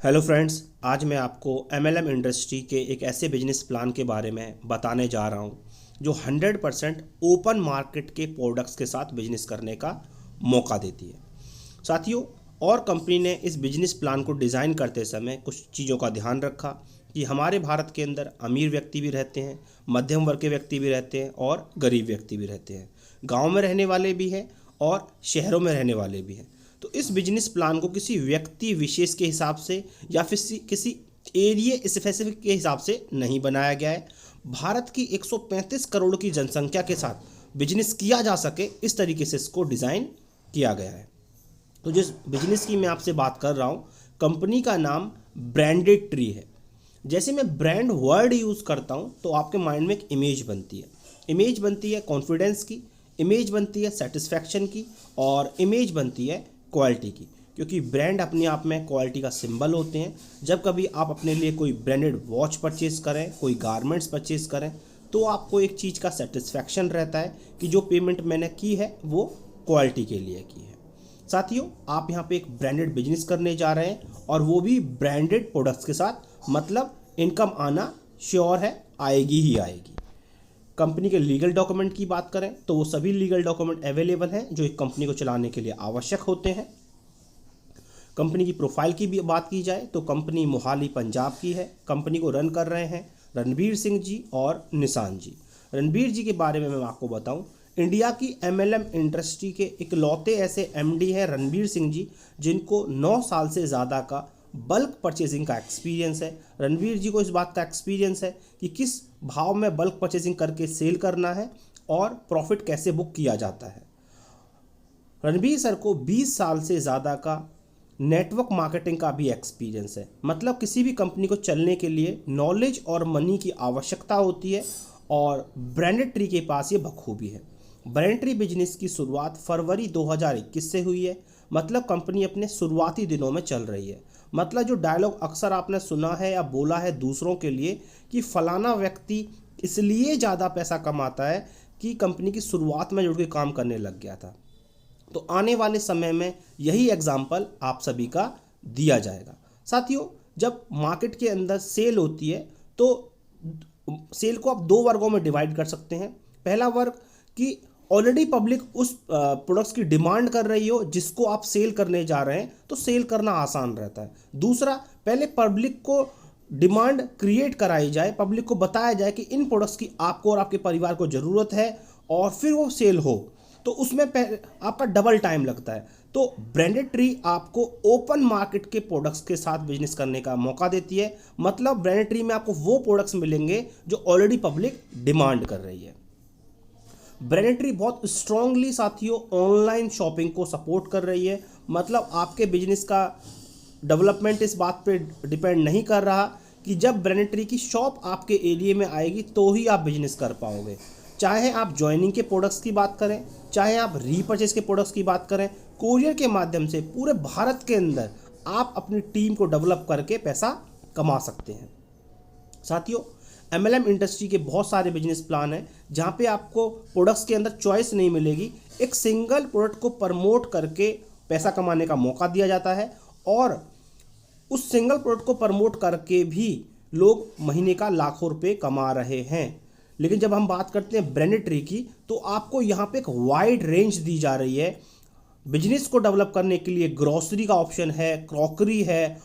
Hello friends, आज मैं आपको एमएलएम इंडस्ट्री के एक ऐसे बिजनेस प्लान के बारे में बताने जा रहा हूँ जो 100% ओपन मार्केट के प्रोडक्ट्स के साथ बिजनेस करने का मौका देती है। साथियों, और कंपनी ने इस बिजनेस प्लान को डिज़ाइन करते समय कुछ चीज़ों का ध्यान रखा कि हमारे भारत के अंदर अमीर व्यक्ति भी रहते हैं, मध्यम वर्ग के व्यक्ति भी रहते हैं और गरीब व्यक्ति भी रहते हैं, गाँव में रहने वाले भी हैं और शहरों में रहने वाले भी हैं। तो इस बिजनेस प्लान को किसी व्यक्ति विशेष के हिसाब से या फिर किसी एरिया स्पेसिफिक के हिसाब से नहीं बनाया गया है। भारत की 135 करोड़ की जनसंख्या के साथ बिजनेस किया जा सके, इस तरीके से इसको डिज़ाइन किया गया है। तो जिस बिजनेस की मैं आपसे बात कर रहा हूँ, कंपनी का नाम ब्रांडेड ट्री है। जैसे मैं ब्रांड वर्ड यूज़ करता हूँ तो आपके माइंड में एक इमेज बनती है। इमेज बनती है कॉन्फिडेंस की, इमेज बनती है सेटिस्फैक्शन की और इमेज बनती है क्वालिटी की, क्योंकि ब्रांड अपने आप में क्वालिटी का सिंबल होते हैं। जब कभी आप अपने लिए कोई ब्रांडेड वॉच परचेज़ करें, कोई गारमेंट्स परचेज़ करें, तो आपको एक चीज़ का सेटिस्फैक्शन रहता है कि जो पेमेंट मैंने की है वो क्वालिटी के लिए की है। साथियों, आप यहाँ पे एक ब्रांडेड बिजनेस करने जा रहे हैं और वो भी ब्रांडेड प्रोडक्ट्स के साथ, मतलब इनकम आना श्योर है, आएगी ही आएगी। कंपनी के लीगल डॉक्यूमेंट की बात करें तो वो सभी लीगल डॉक्यूमेंट अवेलेबल हैं जो एक कंपनी को चलाने के लिए आवश्यक होते हैं। कंपनी की प्रोफाइल की भी बात की जाए तो कंपनी मोहाली पंजाब की है। कंपनी को रन कर रहे हैं रणबीर सिंह जी और निशान जी। रणबीर जी के बारे में मैं आपको बताऊं, इंडिया की एमएलएम इंडस्ट्री के इकलौते ऐसे एमडी हैं रणबीर सिंह जी, जिनको 9 साल से ज़्यादा का बल्क परचेजिंग का एक्सपीरियंस है। रणबीर जी को इस बात का एक्सपीरियंस है कि किस भाव में बल्क परचेजिंग करके सेल करना है और प्रॉफिट कैसे बुक किया जाता है। रणबीर सर को 20 साल से ज़्यादा का नेटवर्क मार्केटिंग का भी एक्सपीरियंस है। मतलब किसी भी कंपनी को चलने के लिए नॉलेज और मनी की आवश्यकता होती है और ब्रांडेड ट्री के पास ये बखूबी है। ब्रांड ट्री बिजनेस की शुरुआत फरवरी 2021 से हुई है। मतलब कंपनी अपने शुरुआती दिनों में चल रही है। मतलब जो डायलॉग अक्सर आपने सुना है या बोला है दूसरों के लिए कि फलाना व्यक्ति इसलिए ज़्यादा पैसा कमाता है कि कंपनी की शुरुआत में जुड़ के काम करने लग गया था, तो आने वाले समय में यही एग्जाम्पल आप सभी का दिया जाएगा। साथियों, जब मार्केट के अंदर सेल होती है तो सेल को आप 2 वर्गों में डिवाइड कर सकते हैं। पहला वर्ग कि ऑलरेडी पब्लिक उस प्रोडक्ट्स की डिमांड कर रही हो जिसको आप सेल करने जा रहे हैं, तो सेल करना आसान रहता है। दूसरा, पहले पब्लिक को डिमांड क्रिएट कराई जाए, पब्लिक को बताया जाए कि इन प्रोडक्ट्स की आपको और आपके परिवार को ज़रूरत है और फिर वो सेल हो, तो उसमें आपका डबल टाइम लगता है। तो ब्रांडेड ट्री आपको ओपन मार्केट के प्रोडक्ट्स के साथ बिजनेस करने का मौका देती है। मतलब ब्रांडेड ट्री में आपको वो प्रोडक्ट्स मिलेंगे जो ऑलरेडी पब्लिक डिमांड कर रही है। ब्रांडेड ट्री बहुत स्ट्रांगली साथियों ऑनलाइन शॉपिंग को सपोर्ट कर रही है। मतलब आपके बिजनेस का डेवलपमेंट इस बात पे डिपेंड नहीं कर रहा कि जब ब्रांडेड ट्री की शॉप आपके एरिया में आएगी तो ही आप बिजनेस कर पाओगे। चाहे आप ज्वाइनिंग के प्रोडक्ट्स की बात करें, चाहे आप रीपर्चेज के प्रोडक्ट्स की बात करें, कोरियर के माध्यम से पूरे भारत के अंदर आप अपनी टीम को डेवलप करके पैसा कमा सकते हैं। साथियों, एमएलएम इंडस्ट्री के बहुत सारे बिजनेस प्लान हैं जहाँ पे आपको प्रोडक्ट्स के अंदर चॉइस नहीं मिलेगी। एक सिंगल प्रोडक्ट को प्रमोट करके पैसा कमाने का मौका दिया जाता है और उस सिंगल प्रोडक्ट को प्रमोट करके भी लोग महीने का लाखों रुपए कमा रहे हैं। लेकिन जब हम बात करते हैं ब्रांडेड ट्री की, तो आपको यहाँ पे एक वाइड रेंज दी जा रही है। बिजनेस को डेवलप करने के लिए ग्रॉसरी का ऑप्शन है, क्रॉकरी है,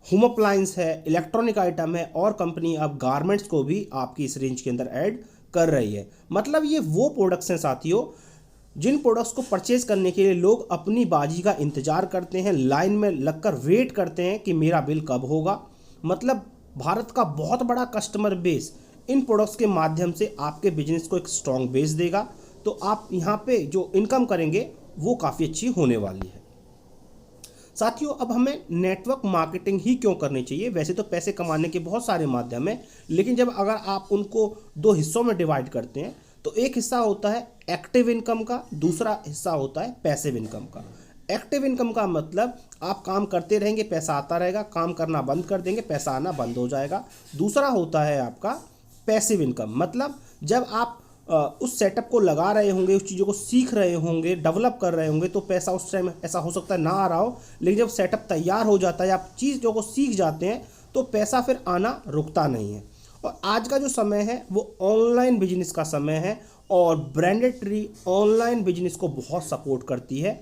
होम अप्लायंस है, इलेक्ट्रॉनिक आइटम है और कंपनी अब गारमेंट्स को भी आपकी इस रेंज के अंदर ऐड कर रही है। मतलब ये वो प्रोडक्ट्स हैं साथियों जिन प्रोडक्ट्स को परचेज करने के लिए लोग अपनी बाजी का इंतजार करते हैं, लाइन में लगकर वेट करते हैं कि मेरा बिल कब होगा। मतलब भारत का बहुत बड़ा कस्टमर बेस इन प्रोडक्ट्स के माध्यम से आपके बिजनेस को एक स्ट्रॉन्ग बेस देगा। तो आप यहाँ पे जो इनकम करेंगे वो काफ़ी अच्छी होने वाली है। साथियों, अब हमें नेटवर्क मार्केटिंग ही क्यों करनी चाहिए? वैसे तो पैसे कमाने के बहुत सारे माध्यम हैं, लेकिन जब अगर आप उनको 2 हिस्सों में डिवाइड करते हैं तो एक हिस्सा होता है एक्टिव इनकम का, दूसरा हिस्सा होता है पैसिव इनकम का। एक्टिव इनकम का मतलब आप काम करते रहेंगे, पैसा आता रहेगा, काम करना बंद कर देंगे, पैसा आना बंद हो जाएगा। दूसरा होता है आपका पैसिव इनकम। मतलब जब आप उस सेटअप को लगा रहे होंगे, उस चीज़ों को सीख रहे होंगे, डेवलप कर रहे होंगे, तो पैसा उस टाइम ऐसा हो सकता है ना आ रहा हो, लेकिन जब सेटअप तैयार हो जाता है, आप चीज़ों को सीख जाते हैं, तो पैसा फिर आना रुकता नहीं है। और आज का जो समय है वो ऑनलाइन बिजनेस का समय है, और ब्रांडेड ट्री ऑनलाइन बिजनेस को बहुत सपोर्ट करती है।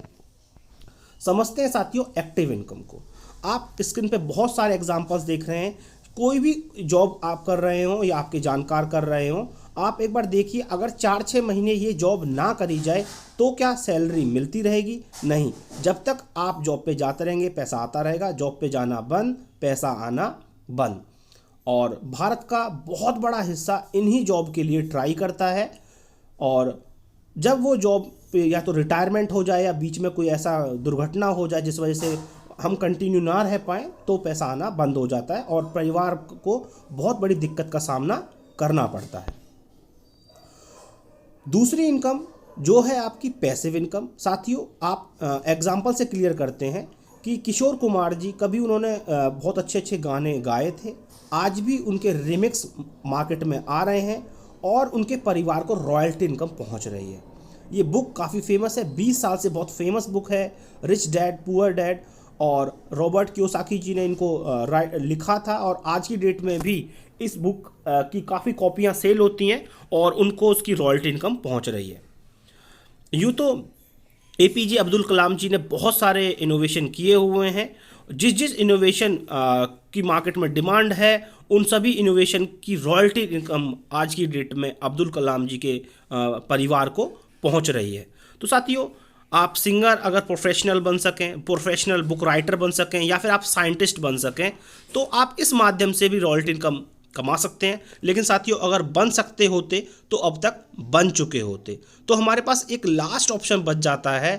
समझते हैं साथियों एक्टिव इनकम को। आप स्क्रीन पे बहुत सारे एग्जांपल्स देख रहे हैं। कोई भी जॉब आप कर रहे हो या आपके जानकार कर रहे हो, आप एक बार देखिए, अगर 4-6 महीने ये जॉब ना करी जाए तो क्या सैलरी मिलती रहेगी? नहीं। जब तक आप जॉब पे जाते रहेंगे पैसा आता रहेगा, जॉब पे जाना बंद, पैसा आना बंद। और भारत का बहुत बड़ा हिस्सा इन्हीं जॉब के लिए ट्राई करता है, और जब वो जॉब पे या तो रिटायरमेंट हो जाए या बीच में कोई ऐसा दुर्घटना हो जाए जिस वजह से हम कंटिन्यू ना रह पाएँ, तो पैसा आना बंद हो जाता है और परिवार को बहुत बड़ी दिक्कत का सामना करना पड़ता है। दूसरी इनकम जो है आपकी पैसिव इनकम। साथियों, आप एग्जाम्पल से क्लियर करते हैं कि किशोर कुमार जी, कभी उन्होंने बहुत अच्छे अच्छे गाने गाए थे, आज भी उनके रिमिक्स मार्केट में आ रहे हैं और उनके परिवार को रॉयल्टी इनकम पहुंच रही है। ये बुक काफ़ी फेमस है, 20 साल से बहुत फेमस बुक है, रिच डैड पुअर डैड, और रॉबर्ट कियोसाकी जी ने इनको लिखा था, और आज की डेट में भी इस बुक की काफ़ी कॉपियाँ सेल होती हैं और उनको उसकी रॉयल्टी इनकम पहुंच रही है। यूँ तो एपीजे अब्दुल कलाम जी ने बहुत सारे इनोवेशन किए हुए हैं। जिस जिस इनोवेशन की मार्केट में डिमांड है, उन सभी इनोवेशन की रॉयल्टी इनकम आज की डेट में अब्दुल कलाम जी के परिवार को पहुंच रही है। तो साथियों, आप सिंगर अगर प्रोफेशनल बन सकें, प्रोफेशनल बुक राइटर बन सकें, या फिर आप साइंटिस्ट बन सकें, तो आप इस माध्यम से भी रॉयल्टी इनकम कमा सकते हैं। लेकिन साथियों, अगर बन सकते होते तो अब तक बन चुके होते। तो हमारे पास एक लास्ट ऑप्शन बच जाता है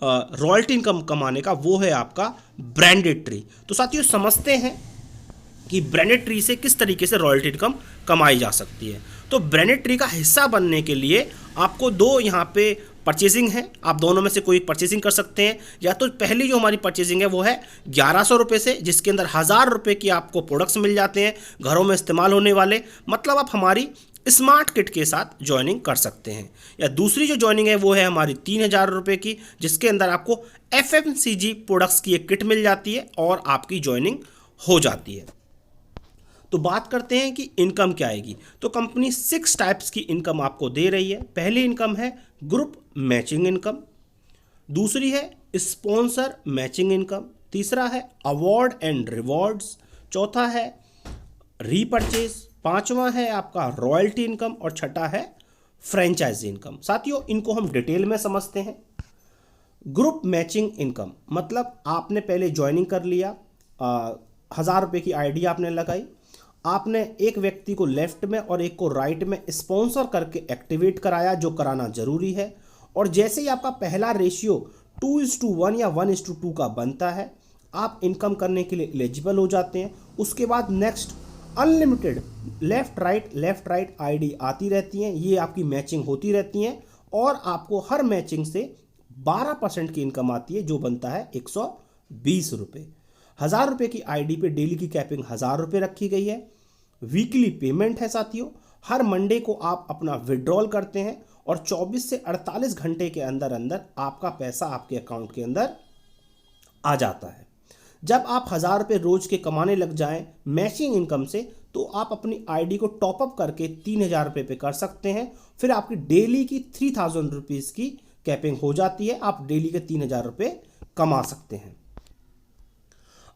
रॉयल्टी इनकम कमाने का, वो है आपका ब्रांडेड ट्री। तो साथियों, समझते हैं कि ब्रांडेड ट्री से किस तरीके से रॉयल्टी इनकम कमाई जा सकती है। तो ब्रांडेड ट्री का हिस्सा बनने के लिए आपको दो यहाँ पे परचेजिंग है, आप दोनों में से कोई परचेजिंग कर सकते हैं। या तो पहली जो हमारी परचेजिंग है वो है 1100 रुपये से, जिसके अंदर 1000 रुपये की आपको प्रोडक्ट्स मिल जाते हैं घरों में इस्तेमाल होने वाले, मतलब आप हमारी स्मार्ट किट के साथ ज्वाइनिंग कर सकते हैं। या दूसरी जो ज्वाइनिंग है वो है हमारी 3000 रुपये की, जिसके अंदर आपको FMCG प्रोडक्ट्स की एक किट मिल जाती है और आपकी ज्वाइनिंग हो जाती है। तो बात करते हैं कि इनकम क्या आएगी। तो कंपनी 6 टाइप्स की इनकम आपको दे रही है। पहली इनकम है ग्रुप मैचिंग इनकम, दूसरी है स्पॉन्सर मैचिंग इनकम, तीसरा है अवार्ड एंड रिवॉर्ड्स, चौथा है रीपरचेज, पांचवा है आपका रॉयल्टी इनकम, और छठा है फ्रेंचाइजी इनकम। साथियों, इनको हम डिटेल में समझते हैं। ग्रुप मैचिंग इनकम मतलब आपने पहले ज्वाइनिंग कर लिया, 1000 रुपये की आईडी आपने लगाई, आपने एक व्यक्ति को लेफ्ट में और एक को राइट में स्पॉन्सर करके एक्टिवेट कराया, जो कराना जरूरी है। और जैसे ही आपका पहला रेशियो 2:1 या 1:2 का बनता है, आप इनकम करने के लिए एलिजिबल हो जाते हैं। उसके बाद next unlimited left right ID आती रहती हैं, ये आपकी मैचिंग होती रहती हैं, और आपको हर मैचिंग से 12% की इनकम आती है, जो बनता है 120 रुपये। 1000 रुपये की आईडी पे डेली की कैपिंग 1000 रुपये रखी गई है। वीकली पेमेंट है साथियों, हर मंडे को आप अपना विड्रॉल करते हैं और 24 से 48 घंटे के अंदर अंदर आपका पैसा आपके अकाउंट के अंदर आ जाता है। जब आप 1000 रुपये रोज के कमाने लग जाएं मैचिंग इनकम से, तो आप अपनी आईडी को टॉपअप करके 3000 रुपये पे कर सकते हैं। फिर आपकी डेली की 3000 रुपीज़ की कैपिंग हो जाती है, आप डेली के 3000 रुपये कमा सकते हैं।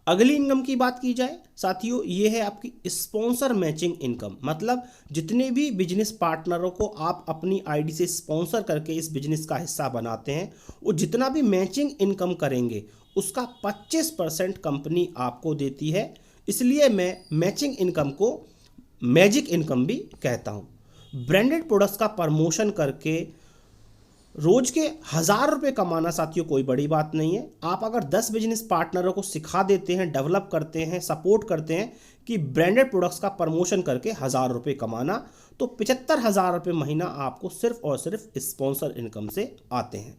अगली इनकम की बात की जाए साथियों, ये है आपकी स्पॉन्सर मैचिंग इनकम। मतलब जितने भी बिजनेस पार्टनरों को आप अपनी आईडी से स्पॉन्सर करके इस बिजनेस का हिस्सा बनाते हैं, वो जितना भी मैचिंग इनकम करेंगे उसका 25% कंपनी आपको देती है। इसलिए मैं मैचिंग इनकम को मैजिक इनकम भी कहता हूँ। ब्रांडेड प्रोडक्ट्स का प्रमोशन करके रोज के 1000 रुपये कमाना साथियों कोई बड़ी बात नहीं है। आप अगर 10 बिजनेस पार्टनरों को सिखा देते हैं, डेवलप करते हैं, सपोर्ट करते हैं कि ब्रांडेड प्रोडक्ट्स का प्रमोशन करके 1000 रुपये कमाना, तो 75,000 रुपये महीना आपको सिर्फ और सिर्फ स्पॉन्सर इनकम से आते हैं।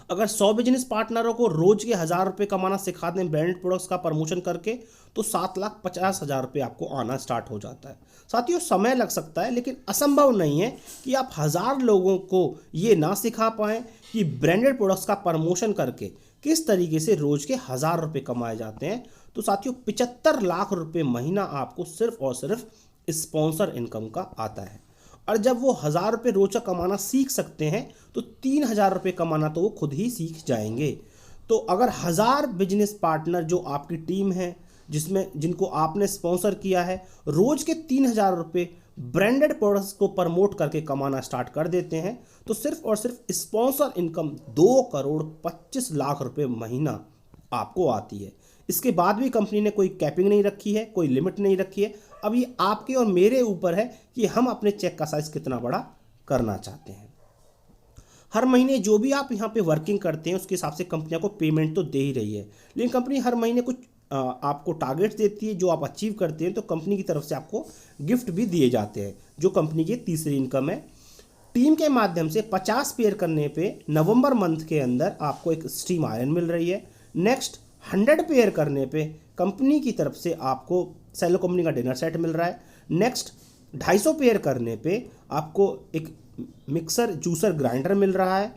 अगर 100 बिजनेस पार्टनरों को रोज के 1,000 रुपये कमाना सिखा दें ब्रांडेड प्रोडक्ट्स का प्रमोशन करके, तो 7,50,000 रुपये आपको आना स्टार्ट हो जाता है। साथियों, समय लग सकता है लेकिन असंभव नहीं है कि आप 1,000 लोगों को ये ना सिखा पाएँ कि ब्रांडेड प्रोडक्ट्स का प्रमोशन करके किस तरीके से रोज के 1,000 रुपये कमाए जाते हैं। तो साथियों, 75 लाख रुपये महीना आपको सिर्फ और सिर्फ स्पॉन्सर इनकम का आता है। और जब वो 1,000 रुपये रोज का कमाना सीख सकते हैं तो 3,000 रुपये कमाना तो वो खुद ही सीख जाएंगे। तो अगर 1,000 बिजनेस पार्टनर जो आपकी टीम है, जिनको आपने स्पॉन्सर किया है, रोज के 3,000 रुपये ब्रांडेड प्रोडक्ट्स को प्रमोट करके कमाना स्टार्ट कर देते हैं, तो सिर्फ और सिर्फ स्पॉन्सर इनकम 2,25,00,000 रुपये महीना आपको आती है। इसके बाद भी कंपनी ने कोई कैपिंग नहीं रखी है, कोई लिमिट नहीं रखी है। अब ये आपके और मेरे ऊपर है कि हम अपने चेक का साइज कितना बड़ा करना चाहते हैं। हर महीने जो भी आप यहाँ पे वर्किंग करते हैं उसके हिसाब से कंपनी को पेमेंट तो दे ही रही है, लेकिन कंपनी हर महीने कुछ आपको टारगेट्स देती है। जो आप अचीव करते हैं तो कंपनी की तरफ से आपको गिफ्ट भी दिए जाते हैं, जो कंपनी की तीसरी इनकम है। टीम के माध्यम से 50 पेयर करने पे नवंबर मंथ के अंदर आपको एक स्टीम आयरन मिल रही है। नेक्स्ट 100 पेयर करने पे कंपनी की तरफ से आपको सेलो कंपनी का डिनर सेट मिल रहा है। नेक्स्ट 250 पेयर करने पे आपको एक मिक्सर जूसर ग्राइंडर मिल रहा है।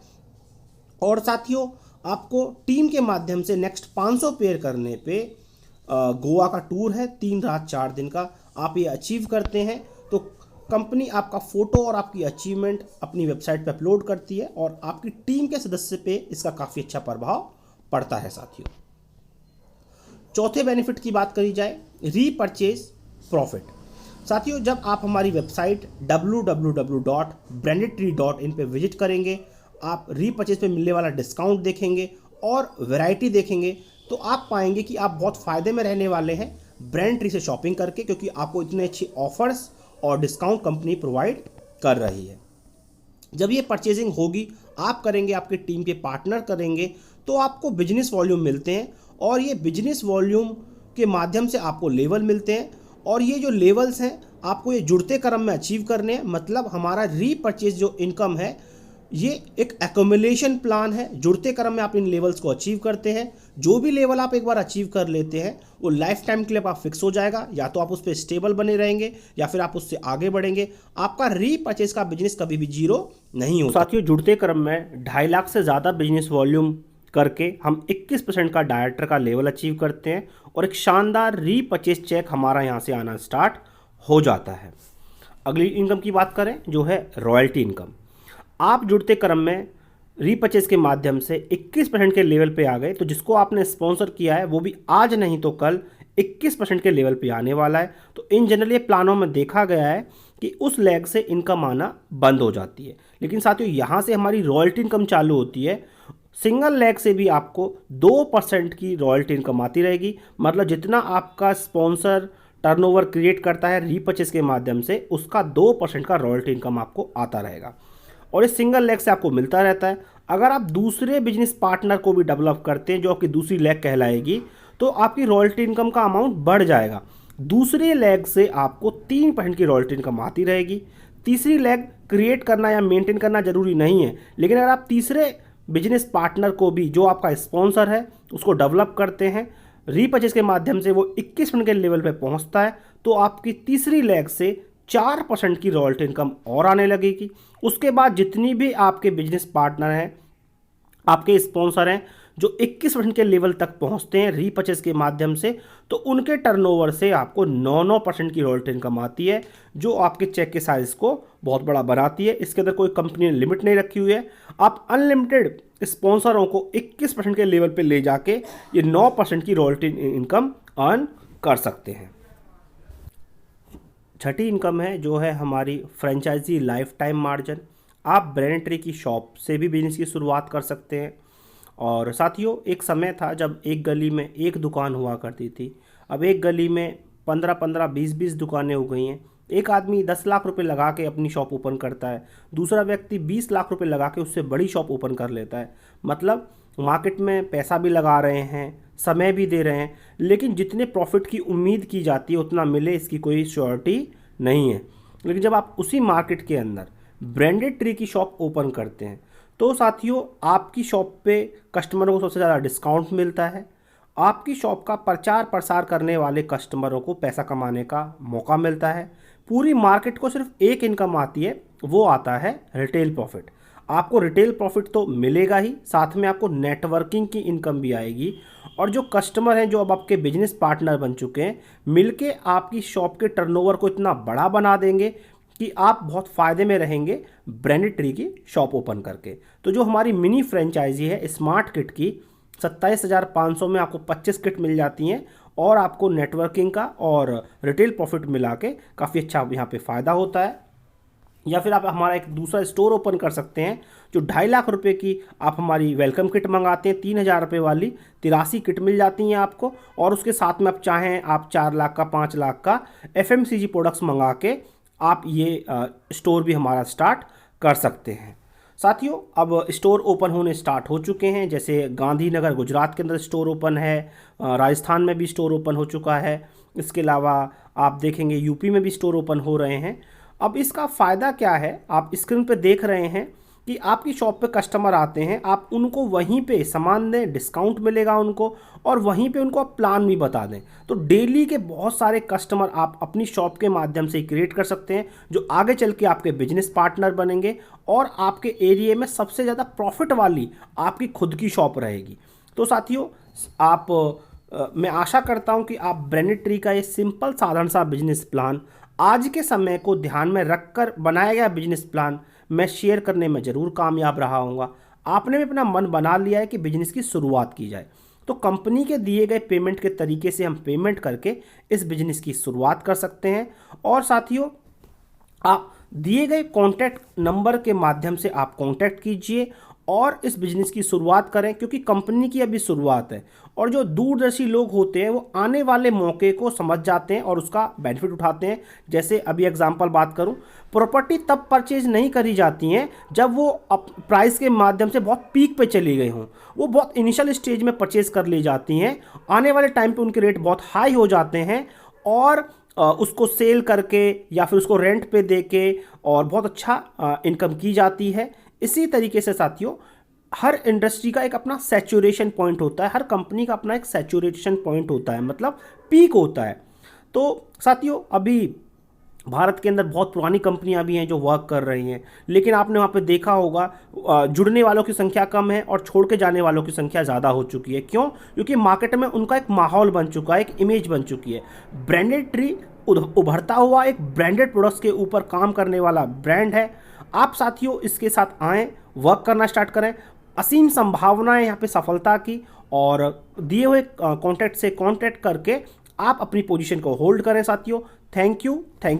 और साथियों, आपको टीम के माध्यम से नेक्स्ट 500 पेयर करने पे गोवा का टूर है, 3 रात 4 दिन का। आप ये अचीव करते हैं तो कंपनी आपका फ़ोटो और आपकी अचीवमेंट अपनी वेबसाइट पे अपलोड करती है और आपकी टीम के सदस्य पे इसका काफ़ी अच्छा प्रभाव पड़ता है। साथियों, चौथे बेनिफिट की बात करी जाए, रीपरचेज प्रॉफिट। साथियों, जब आप हमारी वेबसाइट www.brandedtree.in पे विजिट करेंगे, आप रीपरचेज पे मिलने वाला डिस्काउंट देखेंगे और वैरायटी देखेंगे, तो आप पाएंगे कि आप बहुत फ़ायदे में रहने वाले हैं ब्रांड ट्री से शॉपिंग करके, क्योंकि आपको इतने अच्छी ऑफर्स और डिस्काउंट कंपनी प्रोवाइड कर रही है। जब ये परचेजिंग होगी, आप करेंगे, आपकी टीम के पार्टनर करेंगे, तो आपको बिजनेस वॉल्यूम मिलते हैं और ये बिजनेस वॉल्यूम के माध्यम से आपको लेवल मिलते हैं। और ये जो लेवल्स हैं आपको ये जुड़ते क्रम में अचीव करने हैं। मतलब हमारा रीपरचेज जो इनकम है ये एक एक्युमुलेशन प्लान है। जुड़ते क्रम में आप इन लेवल्स को अचीव करते हैं। जो भी लेवल आप एक बार अचीव कर लेते हैं वो लाइफ टाइम के लिए आप फिक्स हो जाएगा। या तो आप उस पर स्टेबल बने रहेंगे या फिर आप उससे आगे बढ़ेंगे। आपका रीपरचेज का बिजनेस कभी भी जीरो नहीं होता। साथियों, जुड़ते क्रम में 2.5 लाख से ज़्यादा बिजनेस वॉल्यूम करके हम 21% का डायरेक्टर का लेवल अचीव करते हैं और एक शानदार रीपरचेज चेक हमारा यहाँ से आना स्टार्ट हो जाता है। अगली इनकम की बात करें जो है रॉयल्टी इनकम। आप जुड़ते क्रम में रीपरचेज के माध्यम से 21% के लेवल पे आ गए, तो जिसको आपने स्पॉन्सर किया है वो भी आज नहीं तो कल 21% के लेवल पे आने वाला है। तो इन जनरल ये प्लानों में देखा गया है कि उस लेग से इनकम आना बंद हो जाती है, लेकिन साथियों यहाँ से हमारी रॉयल्टी इनकम चालू होती है। सिंगल लेग से भी आपको 2% की रॉयल्टी इनकम आती रहेगी। मतलब जितना आपका स्पॉन्सर टर्नओवर क्रिएट करता है रीपरचेज के माध्यम से, उसका 2% का रॉयल्टी इनकम आपको आता रहेगा और इस सिंगल लेग से आपको मिलता रहता है। अगर आप दूसरे बिजनेस पार्टनर को भी डेवलप करते हैं जो आपकी दूसरी लेग कहलाएगी, तो आपकी रॉयल्टी इनकम का अमाउंट बढ़ जाएगा। दूसरे लेग से आपको 3% की रॉयल्टी इनकम आती रहेगी। तीसरी लेग क्रिएट करना या मेंटेन करना जरूरी नहीं है, लेकिन अगर आप तीसरे बिजनेस पार्टनर को भी जो आपका स्पॉन्सर है उसको डेवलप करते हैं, रीपरचेज के माध्यम से वो 21% के लेवल पे पहुंचता है, तो आपकी तीसरी लेग से 4% की रॉयल्टी इनकम और आने लगेगी। उसके बाद जितनी भी आपके बिजनेस पार्टनर हैं, आपके स्पॉन्सर हैं जो 21% के लेवल तक पहुंचते हैं रीपरचेज के माध्यम से, तो उनके टर्नओवर से आपको 9% की रॉयल्टी इनकम आती है, जो आपके चेक के साइज को बहुत बड़ा बनाती है। इसके अंदर कोई कंपनी ने लिमिट नहीं रखी हुई है। आप अनलिमिटेड स्पॉन्सरों को 21% के लेवल पे ले जाके ये 9% की रॉयल्टी इनकम अर्न कर सकते हैं। छठी इनकम है जो है हमारी फ्रेंचाइजी लाइफ टाइम मार्जिन। आप ब्रांड ट्री की शॉप से भी बिजनेस की शुरुआत कर सकते हैं। और साथियों, एक समय था जब एक गली में एक दुकान हुआ करती थी, अब एक गली में 15-15, 20-20 दुकानें हो गई हैं। एक आदमी 10 लाख रुपए लगा के अपनी शॉप ओपन करता है, दूसरा व्यक्ति 20 लाख रुपए लगा के उससे बड़ी शॉप ओपन कर लेता है। मतलब मार्केट में पैसा भी लगा रहे हैं, समय भी दे रहे हैं, लेकिन जितने प्रॉफिट की उम्मीद की जाती है उतना मिले इसकी कोई श्योरिटी नहीं है। लेकिन जब आप उसी मार्केट के अंदर ब्रांडेड ट्री की शॉप ओपन करते हैं तो साथियों, आपकी शॉप पे कस्टमरों को सबसे ज़्यादा डिस्काउंट मिलता है। आपकी शॉप का प्रचार प्रसार करने वाले कस्टमरों को पैसा कमाने का मौका मिलता है। पूरी मार्केट को सिर्फ एक इनकम आती है, वो आता है रिटेल प्रॉफिट। आपको रिटेल प्रॉफिट तो मिलेगा ही, साथ में आपको नेटवर्किंग की इनकम भी आएगी। और जो कस्टमर हैं, जो अब आपके बिजनेस पार्टनर बन चुके हैं, मिलके आपकी शॉप के टर्नओवर को इतना बड़ा बना देंगे कि आप बहुत फ़ायदे में रहेंगे ब्रांडेड ट्री की शॉप ओपन करके। तो जो हमारी मिनी फ्रेंचाइजी है स्मार्ट किट की, 27,500 में आपको 25 किट मिल जाती हैं और आपको नेटवर्किंग का और रिटेल प्रॉफिट मिला के काफ़ी अच्छा यहाँ पे फ़ायदा होता है। या फिर आप हमारा एक दूसरा स्टोर ओपन कर सकते हैं, जो 2.5 लाख रुपए की आप हमारी वेलकम किट मंगाते हैं, 3,000 रुपये वाली 83 किट मिल जाती हैं आपको। और उसके साथ में आप चाहें आप 4 लाख का, 5 लाख का FMCG प्रोडक्ट्स मंगा के आप ये स्टोर भी हमारा स्टार्ट कर सकते हैं। साथियों, अब स्टोर ओपन होने स्टार्ट हो चुके हैं, जैसे गांधीनगर गुजरात के अंदर स्टोर ओपन है, राजस्थान में भी स्टोर ओपन हो चुका है। इसके अलावा आप देखेंगे यूपी में भी स्टोर ओपन हो रहे हैं। अब इसका फ़ायदा क्या है, आप स्क्रीन पे देख रहे हैं कि आपकी शॉप पे कस्टमर आते हैं, आप उनको वहीं पे सामान दें, डिस्काउंट मिलेगा उनको, और वहीं पे उनको आप प्लान भी बता दें। तो डेली के बहुत सारे कस्टमर आप अपनी शॉप के माध्यम से क्रिएट कर सकते हैं, जो आगे चल के आपके बिजनेस पार्टनर बनेंगे और आपके एरिया में सबसे ज़्यादा प्रॉफिट वाली आपकी खुद की शॉप रहेगी। तो साथियों, मैं आशा करता हूं कि आप ब्रांडेड ट्री का ये सिंपल साधारण सा बिजनेस प्लान, आज के समय को ध्यान में रखकर बनाया गया बिजनेस प्लान, मैं शेयर करने में ज़रूर कामयाब रहा हूँगा। आपने भी अपना मन बना लिया है कि बिजनेस की शुरुआत की जाए, तो कंपनी के दिए गए पेमेंट के तरीके से हम पेमेंट करके इस बिजनेस की शुरुआत कर सकते हैं। और साथियों, आप दिए गए कॉन्टैक्ट नंबर के माध्यम से आप कॉन्टैक्ट कीजिए और इस बिजनेस की शुरुआत करें, क्योंकि कंपनी की अभी शुरुआत है। और जो दूरदर्शी लोग होते हैं वो आने वाले मौके को समझ जाते हैं और उसका बेनिफिट उठाते हैं। जैसे अभी एग्जांपल बात करूं, प्रॉपर्टी तब परचेज नहीं करी जाती हैं जब वो प्राइस के माध्यम से बहुत पीक पे चली गई हों, वो बहुत इनिशियल स्टेज में परचेज कर ली जाती हैं। आने वाले टाइम पे उनके रेट बहुत हाई हो जाते हैं और उसको सेल करके या फिर उसको रेंट पे दे के और बहुत अच्छा इनकम की जाती है। इसी तरीके से साथियों, हर इंडस्ट्री का एक अपना सैचुरेशन पॉइंट होता है, हर कंपनी का अपना एक सैचुरेशन पॉइंट होता है, मतलब पीक होता है। तो साथियों, अभी भारत के अंदर बहुत पुरानी कंपनियां भी हैं जो वर्क कर रही हैं, लेकिन आपने वहाँ पे देखा होगा जुड़ने वालों की संख्या कम है और छोड़ के जाने वालों की संख्या ज़्यादा हो चुकी है। क्यों? क्योंकि मार्केट में उनका एक माहौल बन चुका है, एक इमेज बन चुकी है। ब्रांडेड ट्री उभरता हुआ एक ब्रांडेड प्रोडक्ट्स के ऊपर काम करने वाला ब्रांड है। आप साथियों इसके साथ आएँ, वर्क करना स्टार्ट करें। असीम संभावनाएं यहाँ पे सफलता की, और दिए हुए कॉन्टैक्ट से कॉन्टैक्ट करके आप अपनी पोजीशन को होल्ड करें साथियों। Thank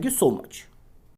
you so much.